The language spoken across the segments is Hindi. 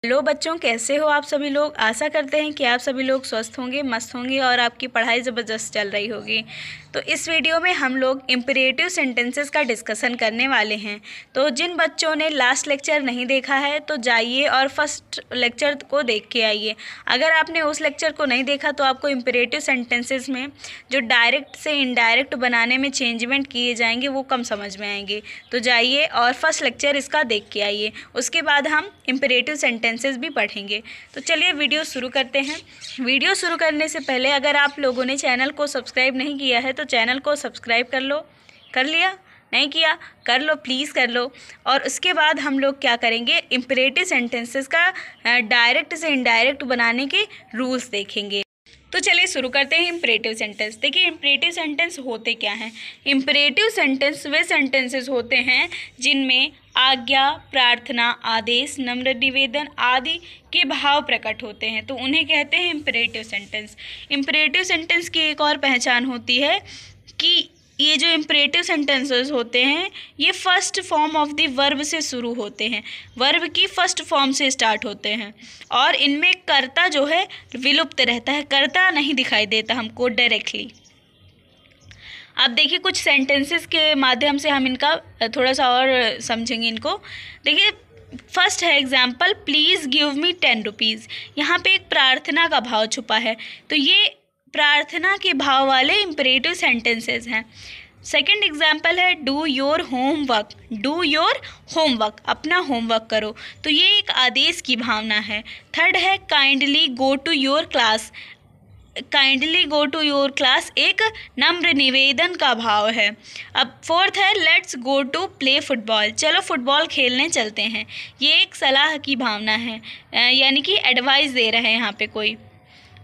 हेलो बच्चों, कैसे हो आप सभी लोग। आशा करते हैं कि आप सभी लोग स्वस्थ होंगे, मस्त होंगे और आपकी पढ़ाई ज़बरदस्त चल रही होगी। तो इस वीडियो में हम लोग इम्परेटिव सेंटेंसेस का डिस्कशन करने वाले हैं। तो जिन बच्चों ने लास्ट लेक्चर नहीं देखा है तो जाइए और फर्स्ट लेक्चर को देख के आइए। अगर आपने उस लेक्चर को नहीं देखा तो आपको इम्परेटिव सेंटेंसेस में जो डायरेक्ट से इनडायरेक्ट बनाने में चेंजमेंट किए जाएंगे वो कम समझ में आएंगे। तो जाइए और फर्स्ट लेक्चर इसका देख के आइए, उसके बाद हम इम्परेटिव सेंटेंसेस भी पढ़ेंगे। तो चलिए वीडियो शुरू करते हैं। वीडियो शुरू करने से पहले अगर आप लोगों ने चैनल को सब्सक्राइब नहीं किया है तो चैनल को सब्सक्राइब कर लो। कर लिया? नहीं किया? कर लो, प्लीज़ कर लो। और उसके बाद हम लोग क्या करेंगे, इम्परेटिव सेंटेंसेस का डायरेक्ट से इनडायरेक्ट बनाने के रूल्स देखेंगे। तो चलिए शुरू करते हैं इम्परेटिव सेंटेंस। देखिए इम्परेटिव सेंटेंस होते क्या हैं। इम्परेटिव सेंटेंस वे सेंटेंसेस होते हैं जिनमें आज्ञा, प्रार्थना, आदेश, नम्र निवेदन आदि के भाव प्रकट होते हैं, तो उन्हें कहते हैं इम्परेटिव सेंटेंस। इम्परेटिव सेंटेंस की एक और पहचान होती है कि ये जो इम्परेटिव सेंटेंसेस होते हैं ये first form of the verb से शुरू होते हैं, वर्ब की फर्स्ट फॉर्म से स्टार्ट होते हैं और इनमें कर्ता जो है विलुप्त रहता है, कर्ता नहीं दिखाई देता हमको डायरेक्टली। अब देखिए कुछ सेंटेंसेस के माध्यम से हम इनका थोड़ा सा और समझेंगे इनको। देखिए फर्स्ट है example, please give me 10 rupees. यहाँ पे एक प्रार्थना का भाव छुपा है, तो ये प्रार्थना के भाव वाले इम्परेटिव सेंटेंसेस हैं। सेकंड एग्जाम्पल है do your homework. Do your homework, अपना होमवर्क करो, तो ये एक आदेश की भावना है। थर्ड है kindly go to your class. Kindly go to your class एक नम्र निवेदन का भाव है। अब फोर्थ है let's go to play football. चलो फुटबॉल खेलने चलते हैं, ये एक सलाह की भावना है, यानी कि एडवाइस दे रहे हैं यहाँ पे कोई।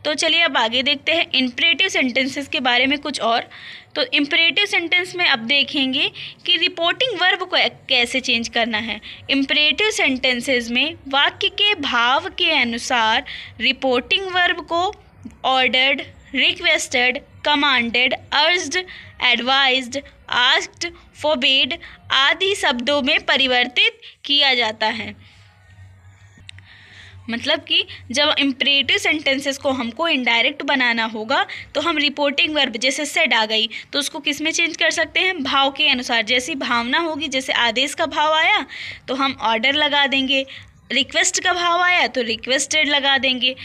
तो चलिए अब आगे देखते हैं इम्परेटिव सेंटेंसेस के बारे में कुछ और। तो इम्परेटिव सेंटेंस में अब देखेंगे कि रिपोर्टिंग वर्ब को कैसे चेंज करना है। इम्परेटिव सेंटेंसेस में वाक्य के भाव के अनुसार रिपोर्टिंग वर्ब को ordered, requested, commanded, urged, advised, asked, forbade आदि शब्दों में परिवर्तित किया जाता है। मतलब कि जब इम्परेटिव सेंटेंसेस को हमको इनडायरेक्ट बनाना होगा तो हम रिपोर्टिंग वर्ब जैसे सेड आ गई तो उसको किस में चेंज कर सकते हैं, भाव के अनुसार। जैसी भावना होगी, जैसे आदेश का भाव आया तो हम ऑर्डर लगा देंगे, रिक्वेस्ट का भाव आया तो रिक्वेस्टेड लगा देंगे,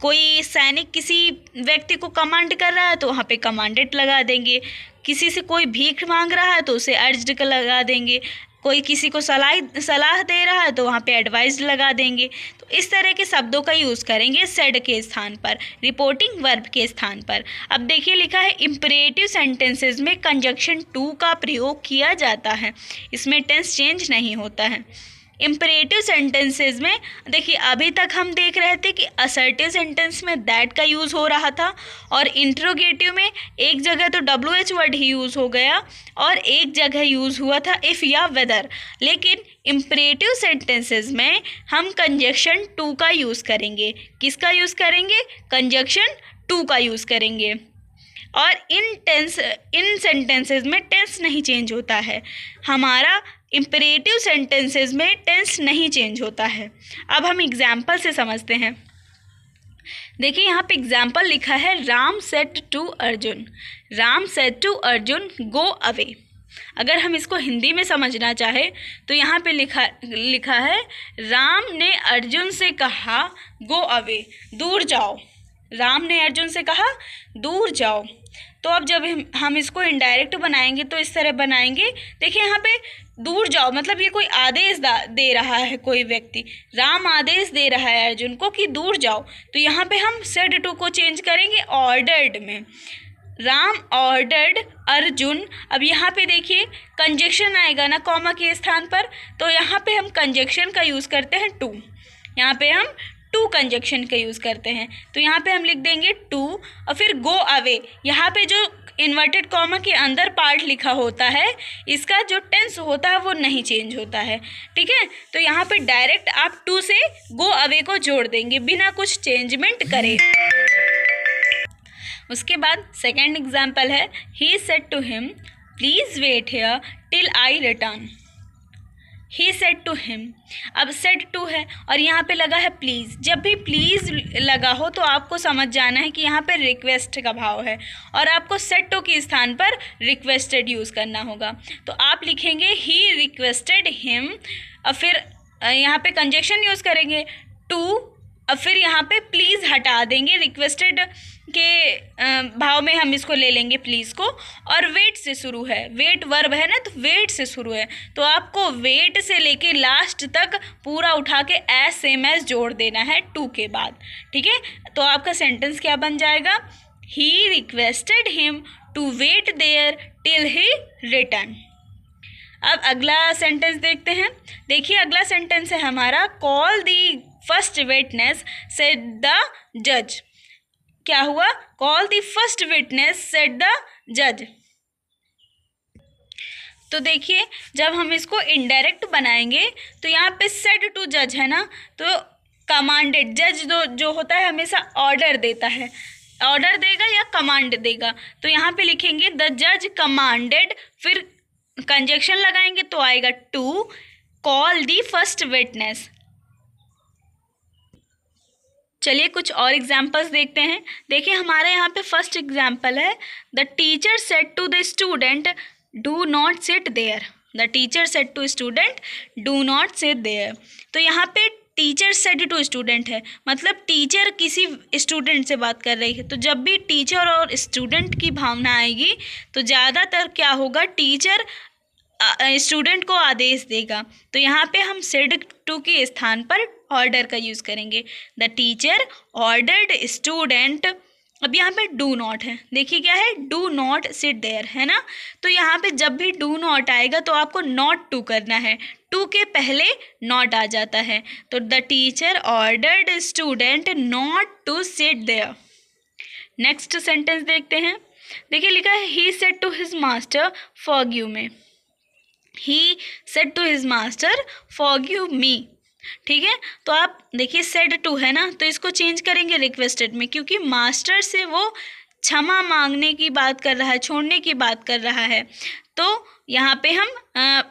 कोई सैनिक किसी व्यक्ति को कमांड कर रहा है तो वहाँ पे कमांडेड लगा देंगे, किसी से कोई भीख मांग रहा है तो उसे अर्ज्ड का लगा देंगे, कोई किसी को सलाह दे रहा है तो वहाँ पे एडवाइस लगा देंगे। तो इस तरह के शब्दों का यूज़ करेंगे सेड के स्थान पर, रिपोर्टिंग वर्ब के स्थान पर। अब देखिए लिखा है इम्परेटिव सेंटेंसेस में कंजक्शन टू का प्रयोग किया जाता है, इसमें टेंस चेंज नहीं होता है। इम्परेटिव सेंटेंसेस में देखिए अभी तक हम देख रहे थे कि असर्टिव सेंटेंस में दैट का यूज़ हो रहा था और इंट्रोगेटिव में एक जगह तो WH वर्ड ही यूज़ हो गया और एक जगह यूज़ हुआ था इफ़ या वेदर। लेकिन इम्परेटिव सेंटेंसेस में हम कंजक्शन टू का यूज़ करेंगे। किसका यूज़ करेंगे? कंजक्शन टू का यूज़ करेंगे। और इन सेंटेंसेस में टेंस नहीं चेंज होता है, हमारा इम्परेटिव सेंटेंसेस में टेंस नहीं चेंज होता है। अब हम एग्जाम्पल से समझते हैं। देखिए यहाँ पे एग्जाम्पल लिखा है Ram said to Arjun. Ram said to Arjun go away. अगर हम इसको हिंदी में समझना चाहे तो यहाँ पे लिखा है राम ने अर्जुन से कहा गो अवे, दूर जाओ। राम ने अर्जुन से कहा दूर जाओ। तो अब जब हम इसको इनडायरेक्ट बनाएंगे तो इस तरह बनाएंगे। देखिए यहाँ पे दूर जाओ मतलब ये कोई आदेश दे रहा है, कोई व्यक्ति, राम आदेश दे रहा है अर्जुन को कि दूर जाओ। तो यहाँ पे हम सेड टू को चेंज करेंगे ऑर्डर्ड में, राम ऑर्डर्ड अर्जुन। अब यहाँ पे देखिए कंजक्शन आएगा ना कॉमा के स्थान पर, तो यहाँ पे हम कंजक्शन का यूज़ करते हैं टू। यहाँ पे हम टू कंजक्शन का यूज़ करते हैं, तो यहाँ पे हम लिख देंगे टू और फिर गो अवे। यहाँ पे जो इन्वर्टेड कॉमा के अंदर पार्ट लिखा होता है इसका जो टेंस होता है वो नहीं चेंज होता है, ठीक है। तो यहाँ पे डायरेक्ट आप टू से गो अवे को जोड़ देंगे बिना कुछ चेंजमेंट करे। उसके बाद सेकेंड एग्जाम्पल है he said to him please wait here till I return. He said to him. अब सेड टू है और यहाँ पे लगा है प्लीज़। जब भी प्लीज़ लगा हो तो आपको समझ जाना है कि यहाँ पे रिक्वेस्ट का भाव है और आपको सेड टू के स्थान पर रिक्वेस्टेड यूज़ करना होगा। तो आप लिखेंगे ही रिक्वेस्टेड हिम, और फिर यहाँ पे कंजक्शन यूज़ करेंगे टू, और फिर यहाँ पे प्लीज़ हटा देंगे, रिक्वेस्टेड के भाव में हम इसको ले लेंगे प्लीज़ को, और वेट से शुरू है, वेट वर्ब है ना, तो वेट से शुरू है, तो आपको वेट से लेके लास्ट तक पूरा उठा के एज सेम एज जोड़ देना है टू के बाद। ठीक है, तो आपका सेंटेंस क्या बन जाएगा, he requested him to wait there till he return. अब अगला सेंटेंस देखते हैं। देखिए अगला सेंटेंस है हमारा, call the first witness said the जज। क्या हुआ, call the first witness said the जज। तो देखिए जब हम इसको इनडायरेक्ट बनाएंगे तो यहाँ पे सेड टू जज है ना, तो कमांडेड, जज जो होता है हमेशा ऑर्डर देता है, ऑर्डर देगा या कमांड देगा, तो यहाँ पे लिखेंगे द जज कमांडेड, फिर कंजक्शन लगाएंगे तो आएगा to call the first witness. चलिए कुछ और एग्जाम्पल्स देखते हैं। देखिए हमारे यहाँ पे फर्स्ट एग्जाम्पल है, the teacher said to the student do not sit there. The teacher said to student do not sit there. तो यहाँ पे टीचर सेड टू स्टूडेंट है, मतलब टीचर किसी स्टूडेंट से बात कर रही है। तो जब भी टीचर और स्टूडेंट की भावना आएगी तो ज़्यादातर क्या होगा, टीचर स्टूडेंट को आदेश देगा। तो यहाँ पे हम सेड टू के स्थान पर ऑर्डर का यूज़ करेंगे, द टीचर ऑर्डर्ड स्टूडेंट। अब यहाँ पे डू नॉट है, देखिए क्या है, डू नॉट सिट देयर है ना, तो यहाँ पे जब भी डू नॉट आएगा तो आपको नॉट टू करना है, टू के पहले नॉट आ जाता है। तो the teacher ordered student not to sit there. Next sentence देखते हैं। देखिए लिखा है, he said to his master forgive me. He said to his master forgive me. ठीक है, तो आप देखिए सेड टू है ना, तो इसको चेंज करेंगे रिक्वेस्टेड में, क्योंकि मास्टर से वो क्षमा मांगने की बात कर रहा है, छोड़ने की बात कर रहा है, तो यहाँ पे हम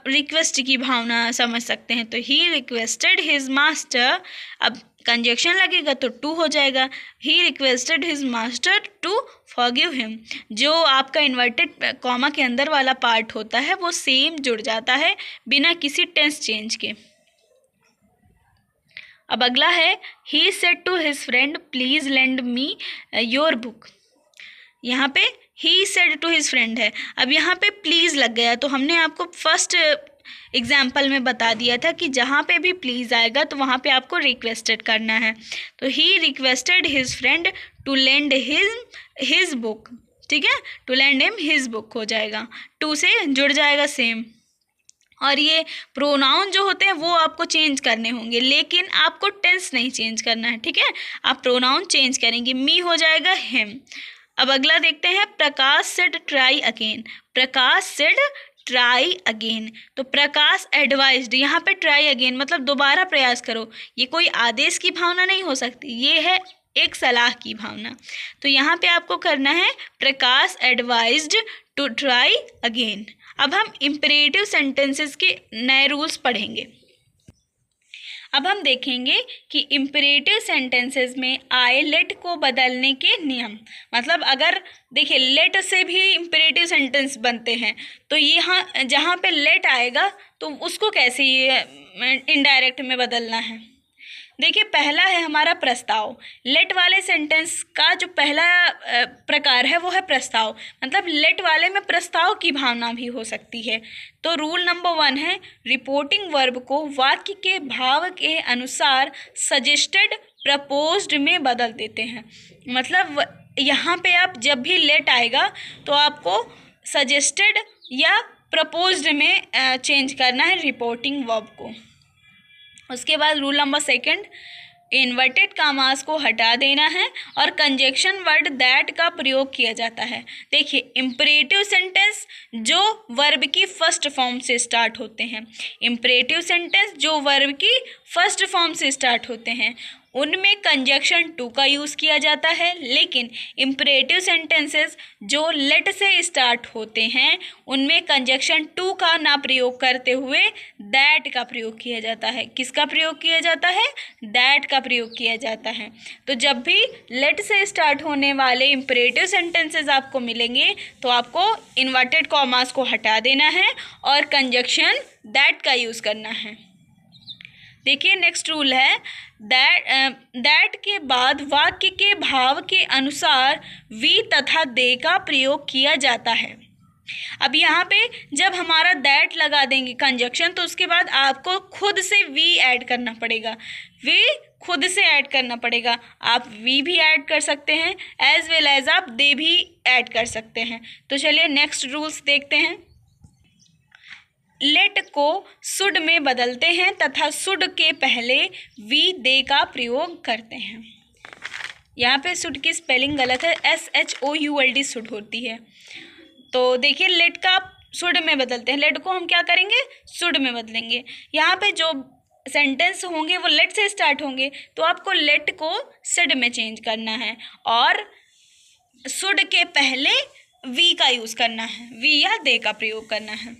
रिक्वेस्ट की भावना समझ सकते हैं। तो ही रिक्वेस्टेड हिज मास्टर, अब कंजक्शन लगेगा तो टू हो जाएगा, he requested his master to forgive him. जो आपका इन्वर्टेड कॉमा के अंदर वाला पार्ट होता है वो सेम जुड़ जाता है बिना किसी टेंस चेंज के। अब अगला है, he said to his friend please lend me your book. यहाँ पे he said to his friend है, अब यहाँ पे प्लीज़ लग गया, तो हमने आपको फर्स्ट एग्जाम्पल में बता दिया था कि जहाँ पे भी प्लीज़ आएगा तो वहाँ पे आपको रिक्वेस्टेड करना है। तो he requested his friend to lend his book. ठीक है, to lend him his book हो जाएगा, टू से जुड़ जाएगा सेम। और ये प्रोनाउन जो होते हैं वो आपको चेंज करने होंगे, लेकिन आपको टेंस नहीं चेंज करना है। ठीक है, आप प्रोनाउन चेंज करेंगे, मी हो जाएगा हिम। अब अगला देखते हैं, प्रकाश सेड ट्राई अगेन। प्रकाश सेड ट्राई अगेन, तो प्रकाश एडवाइज्ड, यहाँ पे ट्राई अगेन मतलब दोबारा प्रयास करो। ये कोई आदेश की भावना नहीं हो सकती, ये है एक सलाह की भावना। तो यहाँ पे आपको करना है प्रकाश एडवाइज्ड टू ट्राई अगेन। अब हम इम्परेटिव सेंटेंसेस के नए रूल्स पढ़ेंगे। अब हम देखेंगे कि इम्परेटिव सेंटेंसेस में आई लेट को बदलने के नियम, मतलब अगर देखिए लेट से भी इम्परेटिव सेंटेंस बनते हैं, तो यहाँ जहाँ पे लेट आएगा तो उसको कैसे इनडायरेक्ट में बदलना है। देखिए पहला है हमारा प्रस्ताव। लेट वाले सेंटेंस का जो पहला प्रकार है वो है प्रस्ताव, मतलब लेट वाले में प्रस्ताव की भावना भी हो सकती है। तो रूल नंबर 1 है, रिपोर्टिंग वर्ब को वाक्य के भाव के अनुसार सजेस्टेड प्रपोज्ड में बदल देते हैं। मतलब यहाँ पे आप जब भी लेट आएगा तो आपको सजेस्टेड या प्रपोज्ड में चेंज करना है रिपोर्टिंग वर्ब को। उसके बाद रूल नंबर 2, इन्वर्टेड कामास को हटा देना है और कंजक्शन वर्ड दैट का प्रयोग किया जाता है। देखिए इम्परेटिव सेंटेंस जो वर्ब की फर्स्ट फॉर्म से स्टार्ट होते हैं, इम्परेटिव सेंटेंस जो वर्ब की फर्स्ट फॉर्म से स्टार्ट होते हैं उनमें कंजक्शन टू का यूज़ किया जाता है, लेकिन इम्परेटिव सेंटेंसेस जो लेट से स्टार्ट होते हैं उनमें कंजक्शन टू का ना प्रयोग करते हुए दैट का प्रयोग किया जाता है। किसका प्रयोग किया जाता है? दैट का प्रयोग किया जाता है। तो जब भी लेट से स्टार्ट होने वाले इम्परेटिव सेंटेंसेस आपको मिलेंगे तो आपको इन्वर्टेड कॉमास को हटा देना है और कंजक्शन दैट का यूज़ करना है। देखिए नेक्स्ट रूल है, दैट के बाद वाक्य के भाव के अनुसार वी तथा दे का प्रयोग किया जाता है। अब यहाँ पे जब हमारा दैट लगा देंगे कंजक्शन तो उसके बाद आपको खुद से वी ऐड करना पड़ेगा, वी खुद से ऐड करना पड़ेगा। आप वी भी ऐड कर सकते हैं एज वेल एज आप दे भी ऐड कर सकते हैं। तो चलिए नेक्स्ट रूल्स देखते हैं। लेट को शुड में बदलते हैं तथा शुड के पहले वी दे का प्रयोग करते हैं। यहाँ पे शुड की स्पेलिंग गलत है, SHOULD शुड होती है। तो देखिए लेट का शुड में बदलते हैं, लेट को हम क्या करेंगे? शुड में बदलेंगे। यहाँ पे जो सेंटेंस होंगे वो लेट से स्टार्ट होंगे तो आपको लेट को शुड में चेंज करना है और शुड के पहले वी का यूज़ करना है, वी या दे का प्रयोग करना है।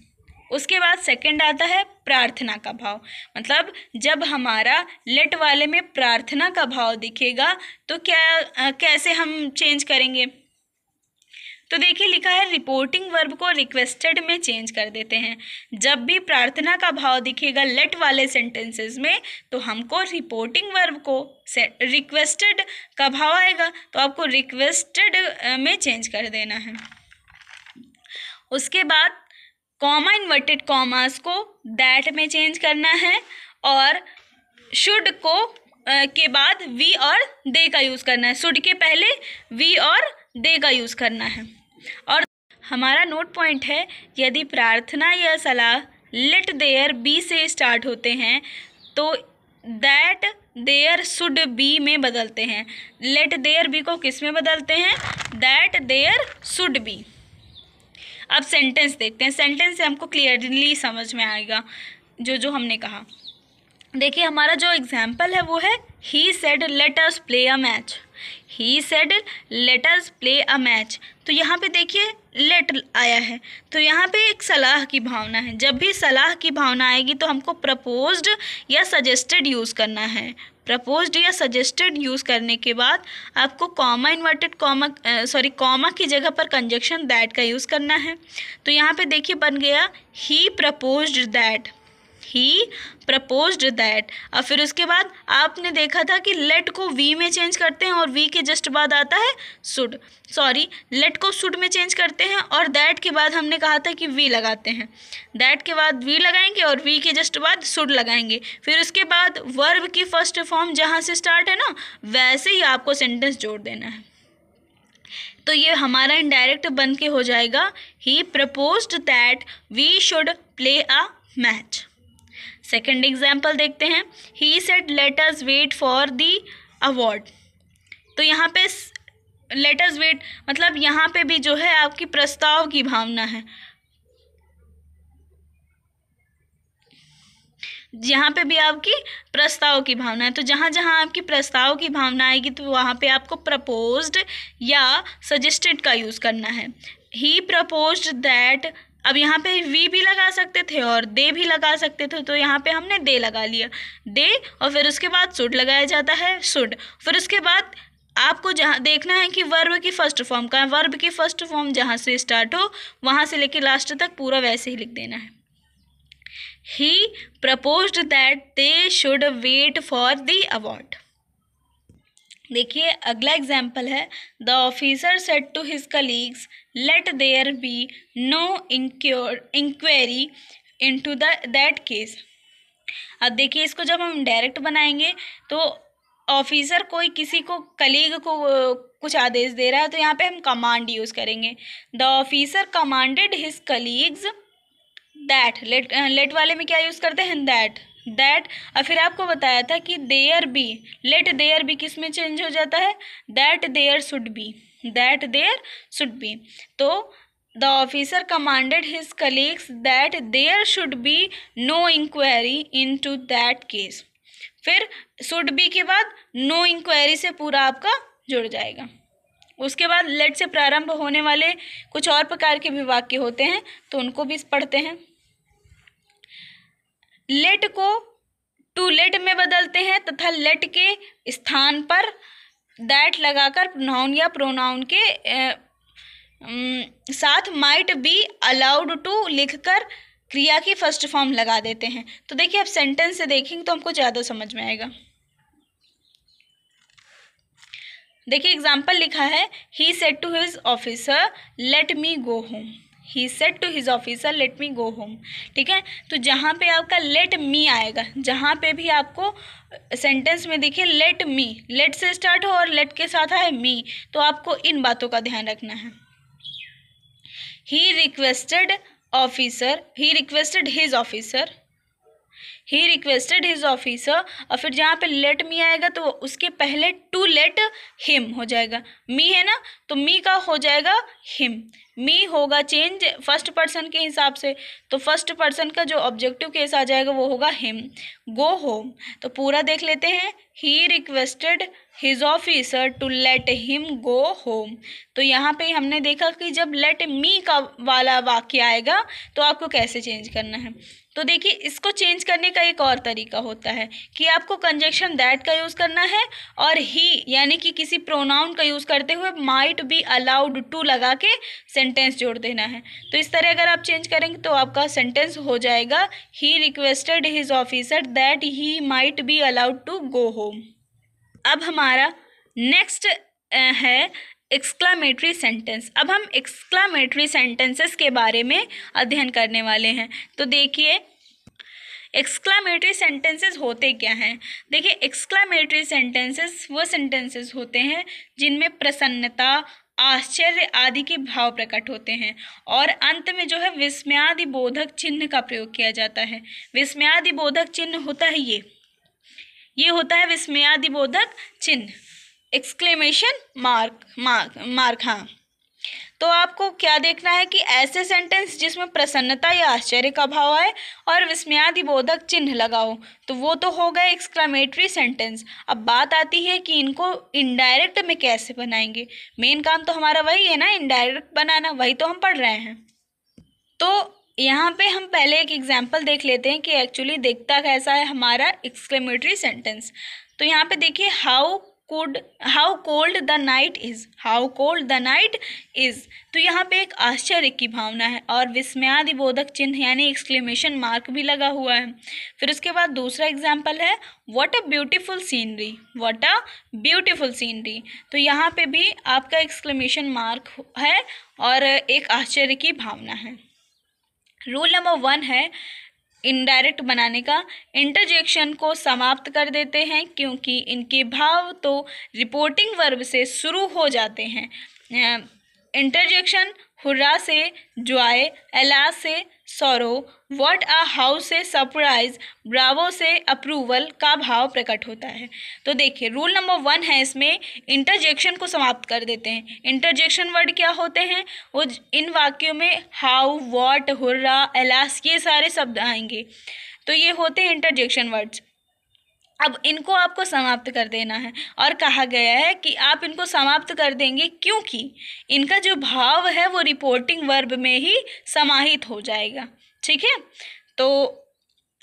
उसके बाद सेकंड आता है प्रार्थना का भाव, मतलब जब हमारा लेट वाले में प्रार्थना का भाव दिखेगा तो कैसे हम चेंज करेंगे? तो देखिए लिखा है रिपोर्टिंग वर्ब को रिक्वेस्टेड में चेंज कर देते हैं। जब भी प्रार्थना का भाव दिखेगा लेट वाले सेंटेंसेस में तो हमको रिपोर्टिंग वर्ब को रिक्वेस्टेड का भाव आएगा तो आपको रिक्वेस्टेड में चेंज कर देना है। उसके बाद कॉमा इन्वर्टेड कॉमास को दैट में चेंज करना है और शुड को के बाद वी और दे का यूज़ करना है, शुड के पहले वी और दे का यूज़ करना है। और हमारा नोट पॉइंट है, यदि प्रार्थना या सलाह लेट देयर बी से स्टार्ट होते हैं तो दैट देयर शुड बी में बदलते हैं। लेट देयर बी को किस में बदलते हैं? That there should be. अब सेंटेंस देखते हैं, सेंटेंस से हमको क्लियरली समझ में आएगा जो हमने कहा। देखिए हमारा जो एग्जाम्पल है वो है he said let us play a match, he said let us play a match. तो यहाँ पे देखिए लेट आया है तो यहाँ पे एक सलाह की भावना है। जब भी सलाह की भावना आएगी तो हमको प्रपोज्ड या सजेस्टेड यूज़ करना है। प्रपोज्ड या सजेस्टेड यूज़ करने के बाद आपको कॉमा इन्वर्टेड कॉमा की जगह पर कंजक्शन दैट का यूज़ करना है। तो यहाँ पे देखिए बन गया he proposed that, he proposed that. और फिर उसके बाद आपने देखा था कि लेट को वी में चेंज करते हैं और वी के जस्ट बाद आता है शुड, लेट को शुड में चेंज करते हैं और दैट के बाद हमने कहा था कि वी लगाते हैं, दैट के बाद वी लगाएंगे और वी के जस्ट बाद शुड लगाएंगे। फिर उसके बाद वर्ब की फर्स्ट फॉर्म जहाँ से स्टार्ट है ना वैसे ही आपको सेंटेंस जोड़ देना है। तो ये हमारा इनडायरेक्ट बन के हो जाएगा he proposed that we should play a match. Second example देखते हैं, he said let us wait for the award. तो यहाँ पे लेट अस वेट मतलब यहाँ पे भी जो है आपकी प्रस्ताव की भावना है, यहाँ पे भी आपकी प्रस्ताव की भावना है। तो जहाँ जहाँ आपकी प्रस्ताव की भावना आएगी तो वहाँ पे आपको प्रपोज्ड या सजेस्टेड का यूज़ करना है। ही प्रपोज्ड दैट, अब यहाँ पे वी भी लगा सकते थे और दे भी लगा सकते थे तो यहाँ पे हमने दे लगा लिया, दे, और फिर उसके बाद शुड लगाया जाता है, शुड। फिर उसके बाद आपको जहाँ देखना है कि वर्ब की फर्स्ट फॉर्म का है, वर्ब की फर्स्ट फॉर्म जहाँ से स्टार्ट हो वहाँ से लेके लास्ट तक पूरा वैसे ही लिख देना है। He proposed that they should wait for the award. देखिए अगला एग्जाम्पल है, the officer said to his colleagues let there be no inquiry into that case. अब देखिए इसको जब हम डायरेक्ट बनाएंगे तो ऑफिसर कोई किसी को कलीग को कुछ आदेश दे रहा है तो यहाँ पे हम कमांड यूज़ करेंगे। The officer commanded his colleagues that, let वाले में क्या यूज़ करते हैं? दैट। और फिर आपको बताया था कि there be, let there be किस में चेंज हो जाता है? That there should be, that there should be. तो the officer commanded his colleagues that there should be no inquiry into that case. फिर शुड बी के बाद नो इंक्वायरी से पूरा आपका जुड़ जाएगा। उसके बाद लेट से प्रारंभ होने वाले कुछ और प्रकार के भी वाक्य होते हैं, तो उनको भी पढ़ते हैं। लेट को टू लेट में बदलते हैं तथा लेट के स्थान पर दैट लगाकर नाउन या प्रोनाउन के साथ माइट बी अलाउड टू लिखकर क्रिया की फर्स्ट फॉर्म लगा देते हैं। तो देखिए, आप सेंटेंस से देखेंगे तो हमको ज़्यादा समझ में आएगा। देखिए एग्जाम्पल लिखा है, he said to his officer let me go home. He said to his officer let me go home. ठीक है, तो जहाँ पे आपका लेट मी आएगा, जहाँ पे भी आपको सेंटेंस में देखिए लेट मी, लेट से स्टार्ट हो और लेट के साथ आए मी, तो आपको इन बातों का ध्यान रखना है। He requested officer, he requested his officer, he requested his officer, और फिर जहाँ पे लेट मी आएगा तो उसके पहले टू लेट हिम हो जाएगा। मी है ना, तो मी का हो जाएगा हिम। मी होगा चेंज फर्स्ट पर्सन के हिसाब से, तो फर्स्ट पर्सन का जो ऑब्जेक्टिव केस आ जाएगा वो होगा हिम। गो होम, तो पूरा देख लेते हैं। He requested his officer to let him go home. तो यहाँ पे हमने देखा कि जब लेट मी का वाला वाक्य आएगा तो आपको कैसे चेंज करना है। तो देखिए, इसको चेंज करने का एक और तरीका होता है कि आपको कंजक्शन दैट का यूज़ करना है और ही यानी कि किसी प्रोनाउन का यूज़ करते हुए माइट बी अलाउड टू लगा के सेंटेंस जोड़ देना है। तो इस तरह अगर आप चेंज करेंगे तो आपका सेंटेंस हो जाएगा, he requested his officer that he might be allowed to go home. अब हमारा नेक्स्ट है एक्सक्लामेटरी सेंटेंस। अब हम एक्सक्लामेटरी सेंटेंसेस के बारे में अध्ययन करने वाले हैं। तो देखिए, एक्सक्लामेटरी सेंटेंसेस होते क्या हैं। देखिए, एक्सक्लामेटरी सेंटेंसेस वो सेंटेंसेस होते हैं जिनमें प्रसन्नता, आश्चर्य आदि के भाव प्रकट होते हैं और अंत में जो है विस्मयादि बोधक चिन्ह का प्रयोग किया जाता है। विस्मयादि बोधक चिन्ह होता है ये होता है विस्मयादि बोधक चिन्ह, एक्सक्लेमेशन मार्क। हाँ, तो आपको क्या देखना है कि ऐसे सेंटेंस जिसमें प्रसन्नता या आश्चर्य का भाव आए और विस्मयादि बोधक चिन्ह लगाओ, तो वो तो हो गए एक्सक्लेमेटरी सेंटेंस। अब बात आती है कि इनको इनडायरेक्ट में कैसे बनाएंगे। मेन काम तो हमारा वही है ना, इनडायरेक्ट बनाना, वही तो हम पढ़ रहे हैं। तो यहाँ पे हम पहले एक एग्जाम्पल देख लेते हैं कि एक्चुअली दिखता कैसा है हमारा एक्सक्लेमेटरी सेंटेंस। तो यहाँ पे देखिए, how cold the night is, how cold the night is. तो यहाँ पे एक आश्चर्य की भावना है और विस्मयादि बोधक चिन्ह यानी एक्सक्लेमेशन मार्क भी लगा हुआ है। फिर उसके बाद दूसरा एग्जाम्पल है, what a beautiful scenery, what a beautiful scenery. तो यहाँ पे भी आपका एक्सक्लेमेशन मार्क है और एक आश्चर्य की भावना है। रूल नंबर 1 है इनडायरेक्ट बनाने का, इंटरजेक्शन को समाप्त कर देते हैं क्योंकि इनके भाव तो रिपोर्टिंग वर्ब से शुरू हो जाते हैं। इंटरजेक्शन हुर्रा से जॉय, एलास से सौरो, व्हाट आ हाउ से सरप्राइज, ब्रावो से अप्रूवल का भाव प्रकट होता है। तो देखिए, रूल नंबर 1 है इसमें इंटरजेक्शन को समाप्त कर देते हैं। इंटरजेक्शन वर्ड क्या होते हैं, वो इन वाक्यों में हाउ, व्हाट, हुर्रा, एलास ये सारे शब्द आएंगे, तो ये होते हैं इंटरजेक्शन वर्ड्स। अब इनको आपको समाप्त कर देना है और कहा गया है कि आप इनको समाप्त कर देंगे क्योंकि इनका जो भाव है वो रिपोर्टिंग वर्ब में ही समाहित हो जाएगा। ठीक है, तो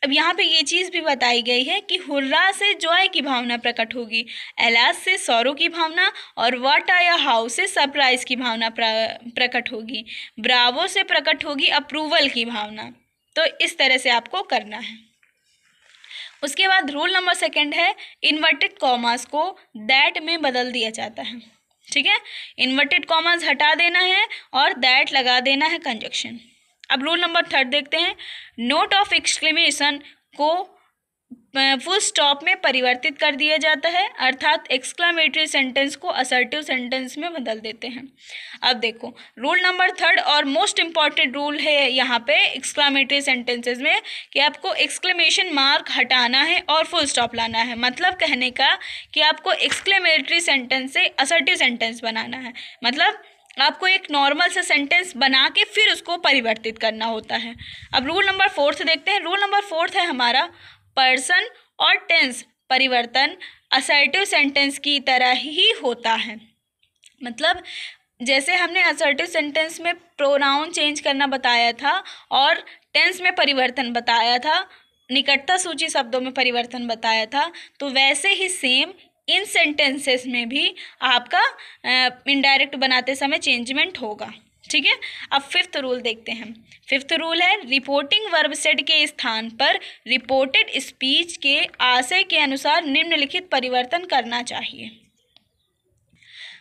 अब यहाँ पे ये चीज़ भी बताई गई है कि हुर्रा से जॉय की भावना प्रकट होगी, एलास से सौरो की भावना और व्हाट या हाउ से सरप्राइज की भावना प्रकट होगी, ब्रावो से प्रकट होगी अप्रूवल की भावना। तो इस तरह से आपको करना है। उसके बाद रूल नंबर 2 है, इन्वर्टेड कॉमास को दैट में बदल दिया जाता है। ठीक है, इन्वर्टेड कॉमास हटा देना है और दैट लगा देना है कंजक्शन। अब रूल नंबर 3 देखते हैं, नोट ऑफ एक्सक्लेमेशन को फुल स्टॉप में परिवर्तित कर दिया जाता है, अर्थात एक्सक्लेमेटरी सेंटेंस को असर्टिव सेंटेंस में बदल देते हैं। अब देखो, रूल नंबर 3 और मोस्ट इम्पॉर्टेंट रूल है यहाँ पे एक्सक्लेमेटरी सेंटेंसेस में कि आपको एक्सक्लेमेशन मार्क हटाना है और फुल स्टॉप लाना है। मतलब कहने का कि आपको एक्सक्लेमेटरी सेंटेंस से असर्टिव सेंटेंस बनाना है, मतलब आपको एक नॉर्मल सा सेंटेंस बना के फिर उसको परिवर्तित करना होता है। अब रूल नंबर 4 देखते हैं। रूल नंबर 4 है हमारा, पर्सन और टेंस परिवर्तन असर्टिव सेंटेंस की तरह ही होता है। मतलब जैसे हमने असर्टिव सेंटेंस में प्रोनाउन चेंज करना बताया था और टेंस में परिवर्तन बताया था, निकटता सूची शब्दों में परिवर्तन बताया था, तो वैसे ही सेम इन सेंटेंसेस में भी आपका इनडायरेक्ट बनाते समय चेंजमेंट होगा। ठीक है, अब फिफ्थ रूल देखते हैं। फिफ्थ रूल है रिपोर्टिंग वर्ब सेड के स्थान पर रिपोर्टेड स्पीच के आशय के अनुसार निम्नलिखित परिवर्तन करना चाहिए।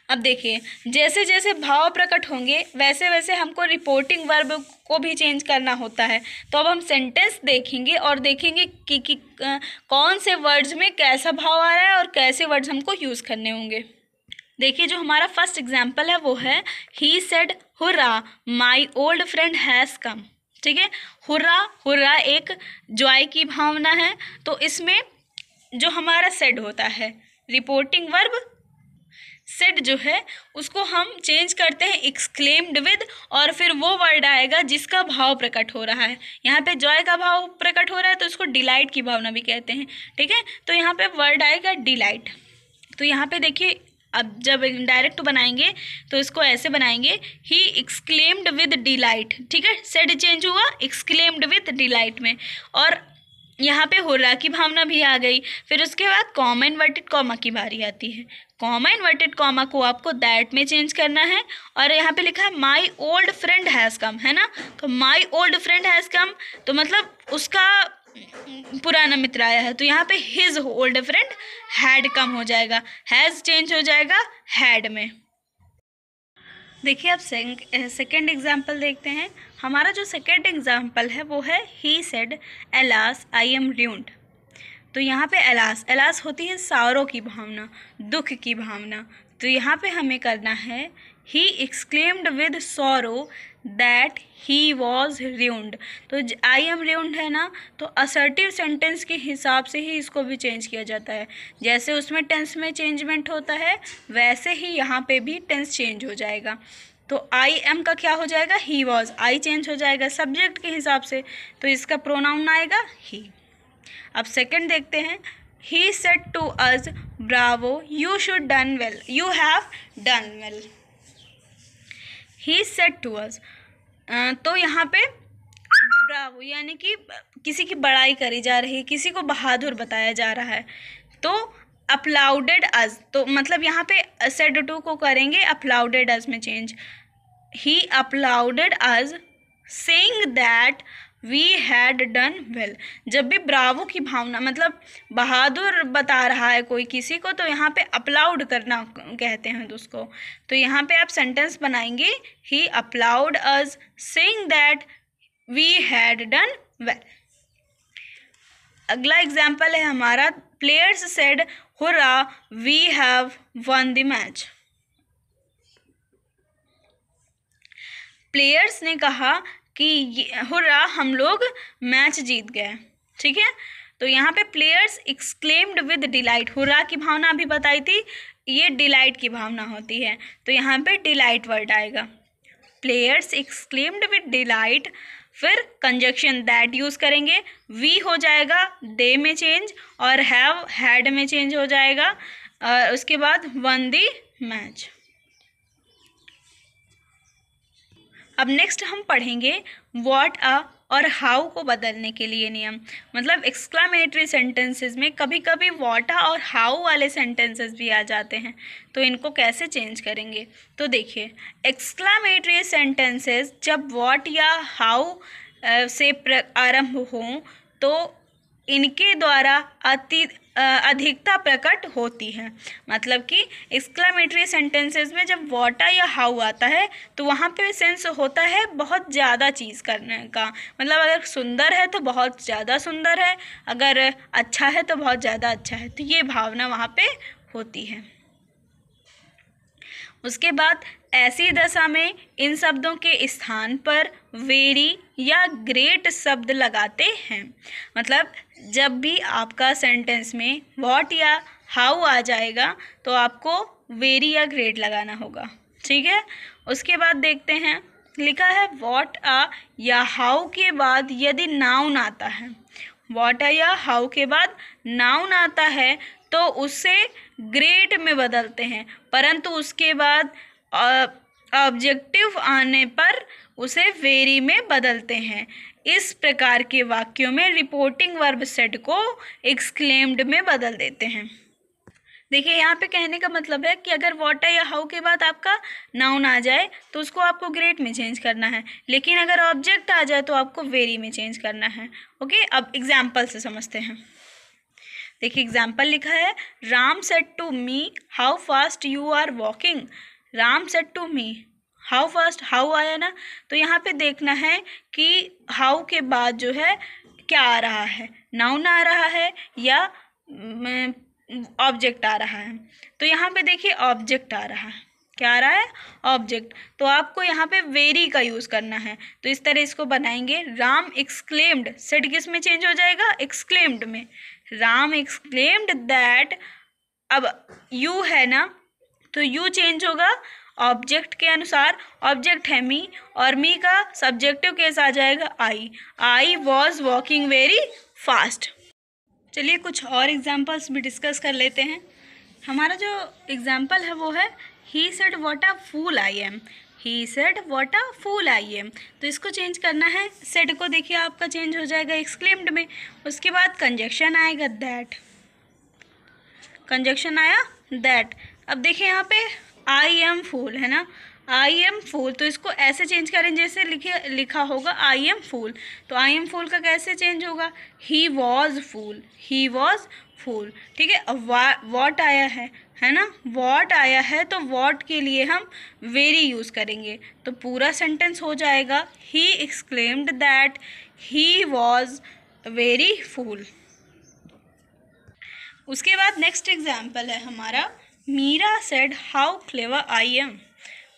अब देखिए, जैसे जैसे भाव प्रकट होंगे वैसे वैसे हमको रिपोर्टिंग वर्ब को भी चेंज करना होता है। तो अब हम सेंटेंस देखेंगे और देखेंगे कि कौन से वर्ड्स में कैसा भाव आ रहा है और कैसे वर्ड्स हमको यूज़ करने होंगे। देखिए, जो हमारा फर्स्ट एग्जाम्पल है वो है he said hurrah my old friend has come. ठीक है, हुर्रा हुर्रा एक जॉय की भावना है, तो इसमें जो हमारा सेड होता है रिपोर्टिंग वर्ब सेड जो है उसको हम चेंज करते हैं एक्सक्लेम्ड विद, और फिर वो वर्ड आएगा जिसका भाव प्रकट हो रहा है। यहाँ पे जॉय का भाव प्रकट हो रहा है तो उसको डिलाइट की भावना भी कहते हैं। ठीक है, तो यहाँ पे वर्ड आएगा डिलाइट। तो यहाँ पे देखिए, अब जब डायरेक्ट बनाएंगे तो इसको ऐसे बनाएंगे ही एक्सक्लेम्ड विद डिलाइट। ठीक है, सेड चेंज हुआ एक्सक्लेम्ड विद डिलाइट में, और यहाँ पे हुर्रा की भावना भी आ गई। फिर उसके बाद कॉमा इन्वर्टेड कॉमा की बारी आती है। कॉमा इन्वर्टेड कॉमा को आपको दैट में चेंज करना है, और यहाँ पे लिखा है my old friend has come, है ना। तो my old friend has come तो मतलब उसका पुराना मित्र आया है, तो यहाँ पे his old friend had come हो जाएगा, हैज़ चेंज हो जाएगा हैड में। देखिए, अब सेकेंड एग्जाम्पल देखते हैं। हमारा जो सेकेंड एग्जाम्पल है वो है he said alas I am ruined. तो यहाँ पे एलास एलास होती है सॉरो की भावना, दुख की भावना। तो यहाँ पे हमें करना है he exclaimed with sorrow that he was ruined. तो आई एम र्यून्ड है ना, तो असर्टिव सेंटेंस के हिसाब से ही इसको भी चेंज किया जाता है। जैसे उसमें टेंस में चेंजमेंट होता है वैसे ही यहाँ पे भी टेंस चेंज हो जाएगा। तो आई एम का क्या हो जाएगा, ही वॉज, आई चेंज हो जाएगा सब्जेक्ट के हिसाब से, तो इसका प्रोनाउन आएगा ही। अब सेकंड देखते हैं। He said to us bravo you should done well, you have done well. He said to us, तो यहाँ पे ब्रावो यानी कि किसी की बड़ाई करी जा रही है, किसी को बहादुर बताया जा रहा है। तो अपलाउडेड अस, तो मतलब यहाँ पे सेड टू को करेंगे अपलाउडेड अस में change. He applauded us saying that we had done well. जब भी ब्रावो की भावना मतलब बहादुर बता रहा है कोई किसी को, तो यहाँ पे अपलाउड करना कहते हैं उसको। तो यहाँ पे आप सेंटेंस बनाएंगे he applaud us saying that we had done well. अगला एग्जाम्पल है हमारा players said hurrah we have won the match. Players ने कहा कि हुर्रा हम लोग मैच जीत गए। ठीक है, तो यहाँ पे players exclaimed with delight, hurrah की भावना अभी बताई थी, ये डिलाइट की भावना होती है, तो यहाँ पे डिलाइट वर्ड आएगा। प्लेयर्स एक्सक्लेम्ड विद डिलाइट, फिर कंजक्शन दैट यूज़ करेंगे, वी हो जाएगा दे में चेंज, और हैव हैड में चेंज हो जाएगा, और उसके बाद वन दी मैच। अब नेक्स्ट हम पढ़ेंगे व्हाट अ और हाउ को बदलने के लिए नियम। मतलब एक्सक्लामेटरी सेंटेंसेस में कभी कभी व्हाट अ और हाउ वाले सेंटेंसेस भी आ जाते हैं, तो इनको कैसे चेंज करेंगे। तो देखिए, एक्सक्लामेटरी सेंटेंसेस जब व्हाट या हाउ से आरंभ हों तो इनके द्वारा अधिकता प्रकट होती है। मतलब कि एक्सक्लामेटरी सेंटेंसेस में जब व्हाट या हाउ आता है तो वहाँ पे सेंस होता है बहुत ज़्यादा चीज़ करने का। मतलब अगर सुंदर है तो बहुत ज़्यादा सुंदर है, अगर अच्छा है तो बहुत ज़्यादा अच्छा है, तो ये भावना वहाँ पे होती है। उसके बाद ऐसी दशा में इन शब्दों के स्थान पर वेरी या ग्रेट शब्द लगाते हैं। मतलब जब भी आपका सेंटेंस में व्हाट या हाउ आ जाएगा तो आपको वेरी या ग्रेट लगाना होगा। ठीक है, उसके बाद देखते हैं, लिखा है व्हाट अ या हाउ के बाद यदि नाउन आता है, व्हाट या हाउ के बाद नाउन आता है तो उसे ग्रेट में बदलते हैं, परंतु उसके बाद ऑब्जेक्टिव आने पर उसे वेरी में बदलते हैं। इस प्रकार के वाक्यों में रिपोर्टिंग वर्ब सेड को एक्सक्लेम्ड में बदल देते हैं। देखिए यहाँ पे कहने का मतलब है कि अगर व्हाट या हाउ के बाद आपका नाउन आ जाए तो उसको आपको ग्रेट में चेंज करना है, लेकिन अगर ऑब्जेक्ट आ जाए तो आपको वेरी में चेंज करना है। ओके, अब एग्जाम्पल से समझते हैं। देखिए एग्जाम्पल लिखा है, Ram said to me how fast you are walking. Ram said to me how fast, how आया ना, तो यहाँ पे देखना है कि हाउ के बाद जो है क्या आ रहा है, नाउन आ रहा है या ऑब्जेक्ट आ रहा है। तो यहाँ पे देखिए ऑब्जेक्ट आ रहा है, क्या आ रहा है, ऑब्जेक्ट। तो आपको यहाँ पे वेरी का यूज़ करना है। तो इस तरह इसको बनाएंगे, राम एक्सक्लेम्ड, सेड किस में चेंज हो जाएगा, एक्सक्लेम्ड में। राम एक्सक्लेम्ड दैट, अब यू है ना तो यू चेंज होगा ऑब्जेक्ट के अनुसार, ऑब्जेक्ट है मी और मी का सब्जेक्टिव केस आ जाएगा I was walking very fast. चलिए कुछ और एग्जाम्पल्स भी डिस्कस कर लेते हैं। हमारा जो एग्जाम्पल है वो है, he said what a fool I am. He said what a fool I am, तो इसको चेंज करना है। सेड को देखिए आपका चेंज हो जाएगा एक्सक्लेम्ड में, उसके बाद कंजक्शन आएगा दैट, कंजक्शन आया दैट। अब देखिए यहाँ पे आई एम फूल है ना, आई एम फूल, तो इसको ऐसे चेंज करें जैसे लिखा होगा आई एम फूल। तो आई एम फूल का कैसे चेंज होगा, he was fool, he was फूल। ठीक है, अब वॉट आया है ना, वॉट आया है तो वॉट के लिए हम वेरी यूज़ करेंगे, तो पूरा सेंटेंस हो जाएगा, he exclaimed that he was very fool. उसके बाद नेक्स्ट एग्जाम्पल है हमारा, Meera said how clever I am.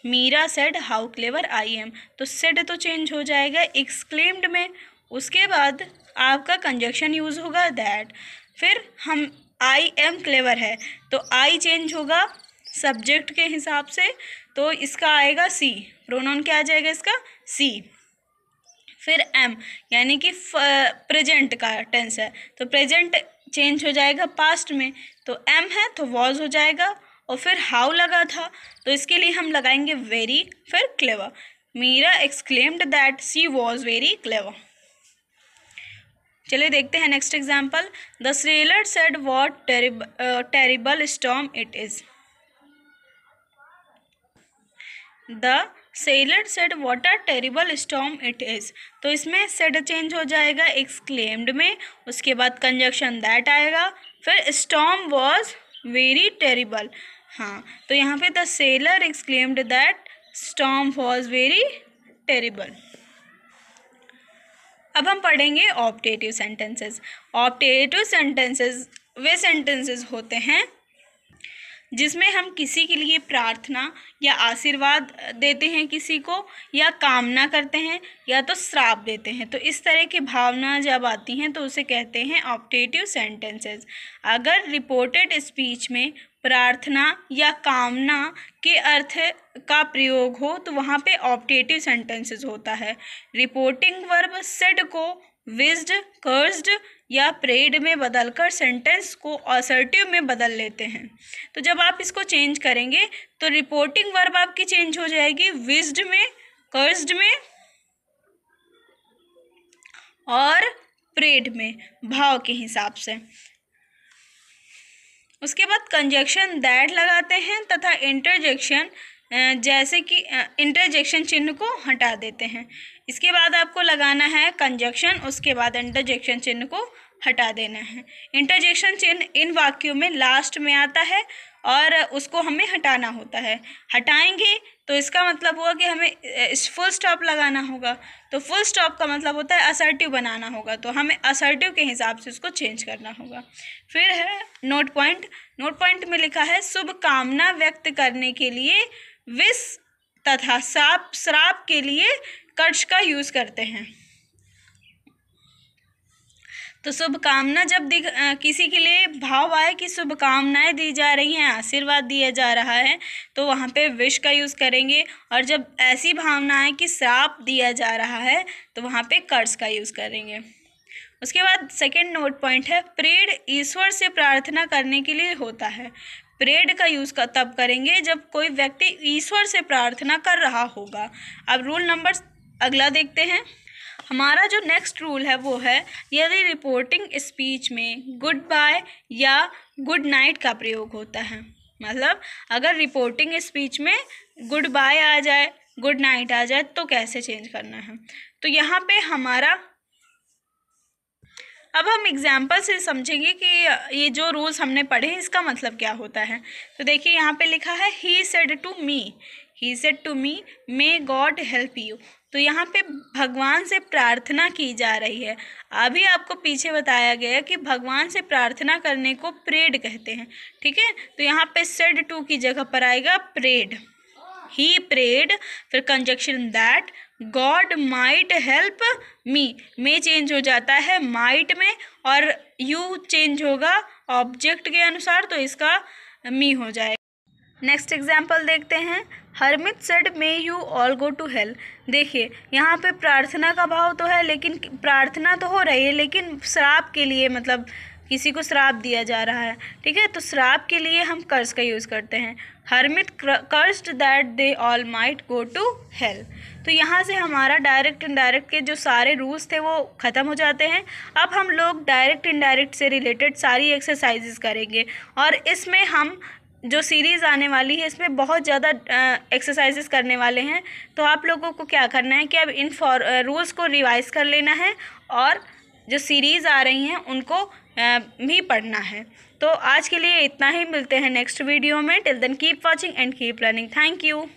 Meera said how clever I am, तो सेड तो चेंज हो जाएगा एक्सक्लेम्ड में, उसके बाद आपका कंजक्शन यूज़ होगा दैट। फिर हम आई एम क्लेवर है तो आई चेंज होगा सब्जेक्ट के हिसाब से, तो इसका आएगा सी, प्रोनाउन क्या आ जाएगा इसका, सी। फिर एम यानी कि प्रेजेंट का टेंस है तो प्रेजेंट चेंज हो जाएगा पास्ट में, तो एम है तो वॉज हो जाएगा। और फिर हाउ लगा था तो इसके लिए हम लगाएंगे वेरी, फिर clever. Meera exclaimed that she was very clever. चलिए देखते हैं next example, the sailor said what terrible storm it is. The sailor said what a terrible storm it is, तो इसमें सेड चेंज हो जाएगा एक्सक्लेम्ड में, उसके बाद कंजक्शन दैट आएगा, फिर स्टॉर्म वॉज वेरी टेरिबल। हाँ, तो यहाँ पे the seller exclaimed that storm was very terrible. अब हम पढ़ेंगे ऑप्टेटिव सेंटेंसेस। ऑप्टेटिव सेंटेंसेस वे सेंटेंसेस होते हैं जिसमें हम किसी के लिए प्रार्थना या आशीर्वाद देते हैं किसी को, या कामना करते हैं, या तो श्राप देते हैं। तो इस तरह की भावना जब आती हैं तो उसे कहते हैं ऑप्टेटिव सेंटेंसेस। अगर रिपोर्टेड स्पीच में प्रार्थना या कामना के अर्थ का प्रयोग हो तो वहाँ पे ऑप्टेटिव सेंटेंसेस होता है। रिपोर्टिंग वर्ब सेड को विज्ड, कर्स्ड या प्रेड में बदलकर सेंटेंस को असर्टिव में बदल लेते हैं। तो जब आप इसको चेंज करेंगे तो रिपोर्टिंग वर्ब आपकी चेंज हो जाएगी विज्ड में, कर्स्ड में और प्रेड में, भाव के हिसाब से। उसके बाद कंजक्शन दैट लगाते हैं तथा इंटरजेक्शन जैसे कि इंटरजेक्शन चिन्ह को हटा देते हैं। इसके बाद आपको लगाना है कंजक्शन, उसके बाद इंटरजेक्शन चिन्ह को हटा देना है। इंटरजेक्शन चिन्ह इन वाक्यों में लास्ट में आता है और उसको हमें हटाना होता है। हटाएंगे तो इसका मतलब हुआ कि हमें फुल स्टॉप लगाना होगा, तो फुल स्टॉप का मतलब होता है असर्टिव बनाना होगा, तो हमें असर्टिव के हिसाब से उसको चेंज करना होगा। फिर है नोट पॉइंट। नोट पॉइंट में लिखा है शुभकामना व्यक्त करने के लिए विश तथा श्राप के लिए कर्ष का यूज़ करते हैं। तो शुभकामना जब किसी के लिए भाव आए कि शुभकामनाएं दी जा रही हैं, आशीर्वाद दिया जा रहा है, तो वहाँ पे विश का यूज़ करेंगे। और जब ऐसी भावना है कि श्राप दिया जा रहा है तो वहाँ पे कर्ष का यूज़ करेंगे। उसके बाद सेकेंड नोट पॉइंट है, प्रेड ईश्वर से प्रार्थना करने के लिए होता है। प्रेड का यूज़ तब करेंगे जब कोई व्यक्ति ईश्वर से प्रार्थना कर रहा होगा। अब रूल नंबर अगला देखते हैं। हमारा जो नेक्स्ट रूल है वो है, यदि रिपोर्टिंग स्पीच में गुड बाय या गुड नाइट का प्रयोग होता है, मतलब अगर रिपोर्टिंग स्पीच में गुड बाय आ जाए, गुड नाइट आ जाए, तो कैसे चेंज करना है। तो यहाँ पे हमारा, अब हम एग्जाम्पल से समझेंगे कि ये जो रूल्स हमने पढ़े हैं इसका मतलब क्या होता है। तो देखिए यहाँ पे लिखा है, he said to me may God help you. तो यहाँ पे भगवान से प्रार्थना की जा रही है। अभी आपको पीछे बताया गया कि भगवान से प्रार्थना करने को प्रेड कहते हैं, ठीक है। तो यहाँ पे सेड टू की जगह पर आएगा प्रेड। ही प्रेड, फिर conjunction that God might help me, में चेंज हो जाता है माइट में, और यू चेंज होगा ऑब्जेक्ट के अनुसार, तो इसका मी हो जाएगा। नेक्स्ट एग्जाम्पल देखते हैं। Harmeet said may you all go to hell. देखिए यहाँ पे प्रार्थना का भाव तो है, लेकिन प्रार्थना तो हो रही है लेकिन श्राप के लिए, मतलब किसी को श्राप दिया जा रहा है, ठीक है। तो श्राप के लिए हम कर्स का यूज़ करते हैं। Harmeet cursed that they all might go to hell. तो यहाँ से हमारा डायरेक्ट इनडायरेक्ट के जो सारे रूल्स थे वो ख़त्म हो जाते हैं। अब हम लोग डायरेक्ट इनडायरेक्ट से रिलेटेड सारी एक्सरसाइजेस करेंगे, और इसमें हम जो सीरीज़ आने वाली है इसमें बहुत ज़्यादा एक्सरसाइजेस करने वाले हैं। तो आप लोगों को क्या करना है कि अब इन रूल्स को रिवाइज कर लेना है, और जो सीरीज़ आ रही हैं उनको भी पढ़ना है। तो आज के लिए इतना ही, मिलते हैं नेक्स्ट वीडियो में। Till then keep watching and keep learning. Thank you.